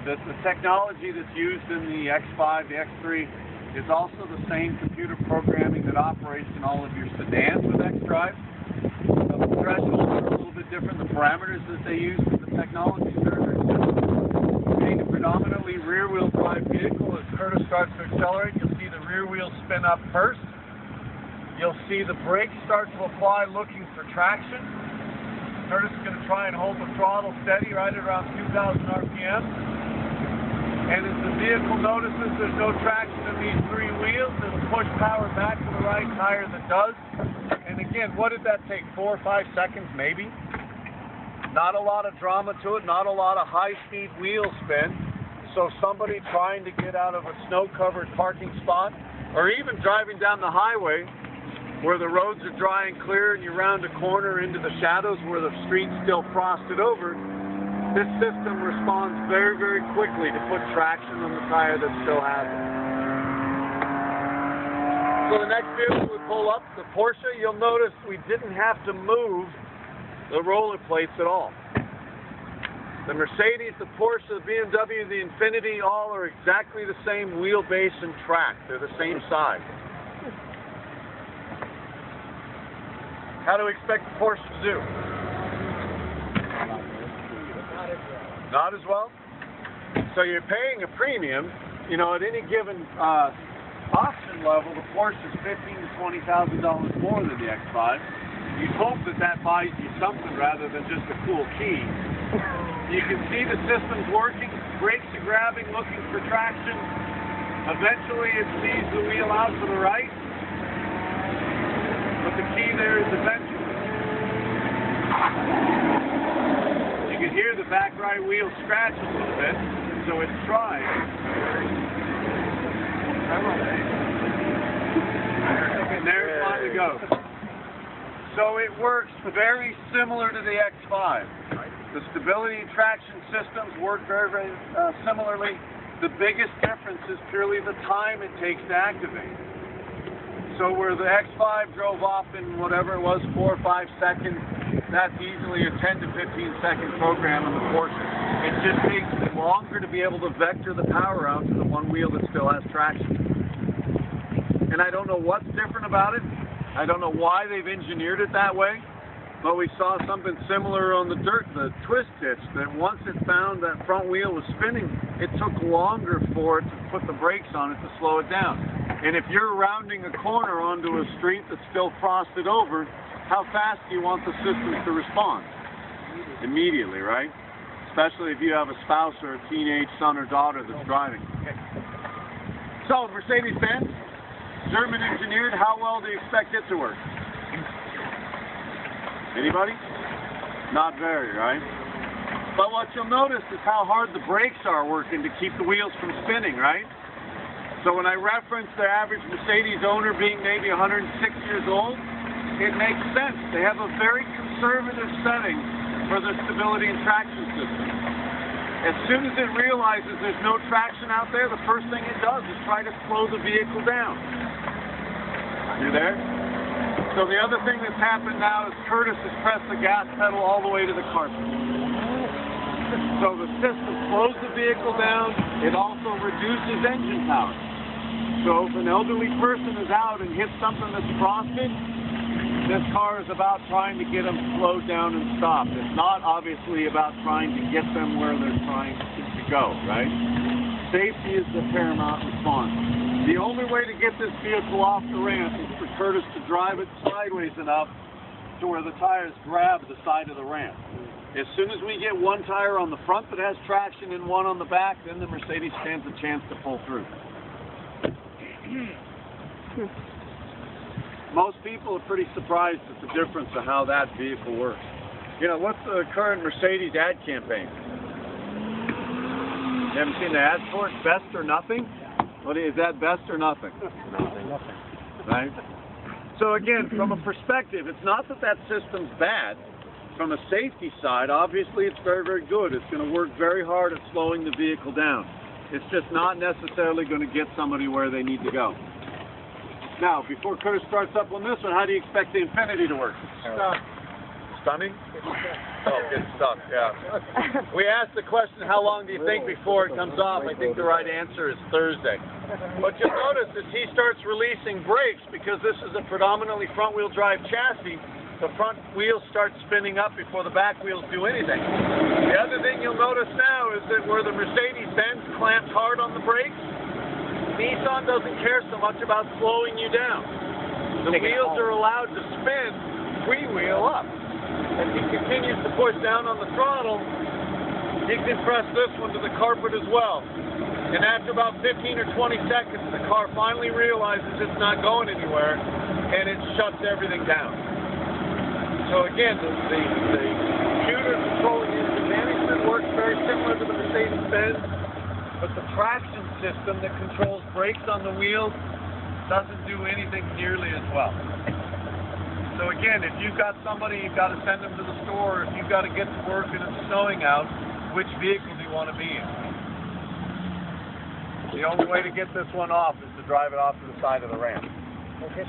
the technology that's used in the X5, the X3 is also the same computer programming that operates in all of your sedans with xDrive. The thresholds are a little bit different, the parameters that they use, but the technology is very, very similar. Being a predominantly rear-wheel drive vehicle, as Curtis starts to accelerate, you'll see the rear wheel spin up first. You'll see the brakes start to apply looking for traction. Curtis is going to try and hold the throttle steady right at around 2,000 RPM. And as the vehicle notices there's no traction in these three wheels, it'll push power back to the right tire that does. And again, what did that take? 4 or 5 seconds maybe? Not a lot of drama to it, not a lot of high-speed wheel spin. So somebody trying to get out of a snow-covered parking spot, or even driving down the highway, where the roads are dry and clear and you round a corner into the shadows where the street's still frosted over, this system responds very, very quickly to put traction on the tire that still has it. So the next vehicle we pull up, the Porsche, you'll notice we didn't have to move the roller plates at all. The Mercedes, the Porsche, the BMW, the Infiniti, all are exactly the same wheelbase and track. They're the same size. How do we expect the Porsche to do? Not as well? So you're paying a premium, you know, at any given auction level, the Porsche is $15,000 to $20,000 more than the X5. You'd hope that that buys you something rather than just a cool key. You can see the system's working, brakes are grabbing, looking for traction. Eventually it sees the wheel out to the right. But the key there is eventually. You can hear the back right wheel scratch a little bit, so it's trying. And there it's on to go. So it works very similar to the X5. The stability and traction systems work very, very similarly. The biggest difference is purely the time it takes to activate. So where the X5 drove off in whatever it was, 4 or 5 seconds, that's easily a 10 to 15 second program on the Porsche. It just takes longer to be able to vector the power out to the one wheel that still has traction. And I don't know what's different about it. I don't know why they've engineered it that way, but we saw something similar on the twist hitch, that once it found that front wheel was spinning, it took longer for it to put the brakes on it to slow it down. And if you're rounding a corner onto a street that's still frosted over, how fast do you want the system to respond? Immediately, right? Especially if you have a spouse or a teenage son or daughter that's driving. So, Mercedes-Benz, German engineered, how well do you expect it to work? Anybody? Not very, right? But what you'll notice is how hard the brakes are working to keep the wheels from spinning, right? So when I reference the average Mercedes owner being maybe 106 years old, it makes sense. They have a very conservative setting for their stability and traction system. As soon as it realizes there's no traction out there, the first thing it does is try to slow the vehicle down. You there? So the other thing that's happened now is Curtis has pressed the gas pedal all the way to the carpet. So the system slows the vehicle down. It also reduces engine power. So if an elderly person is out and hits something that's frosted, this car is about trying to get them slowed down and stopped. It's not obviously about trying to get them where they're trying to go, right? Safety is the paramount response. The only way to get this vehicle off the ramp is for Curtis to drive it sideways enough to where the tires grab the side of the ramp. As soon as we get one tire on the front that has traction and one on the back, then the Mercedes stands a chance to pull through. Most people are pretty surprised at the difference of how that vehicle works. You know, what's the current Mercedes ad campaign? You haven't seen the ads for it? Best or nothing? What is that, best or nothing? Nothing. Right? So again, from a perspective, it's not that that system's bad. From a safety side, obviously it's very, very good. It's going to work very hard at slowing the vehicle down. It's just not necessarily going to get somebody where they need to go. Now, before Curtis starts up on this one, how do you expect the Infiniti to work? Stunning? Oh, good stuff, yeah. We asked the question, how long do you think before it comes off? I think the right answer is Thursday. But you'll notice as he starts releasing brakes, because this is a predominantly front-wheel drive chassis, the front wheels start spinning up before the back wheels do anything. The other thing you'll notice now is that where the Mercedes-Benz clamps hard on the brakes, Nissan doesn't care so much about slowing you down. The wheels are allowed to spin freewheel up. As he continues to push down on the throttle, he can press this one to the carpet as well. And after about 15 or 20 seconds, the car finally realizes it's not going anywhere, and it shuts everything down. So again, the computer controlling engine management works very similar to the Mercedes-Benz, but the traction system that controls brakes on the wheels doesn't do anything nearly as well. So again, if you've got somebody, you've got to send them to the store, if you've got to get to work and it's snowing out, which vehicle do you want to be in? The only way to get this one off is to drive it off to the side of the ramp. Okay,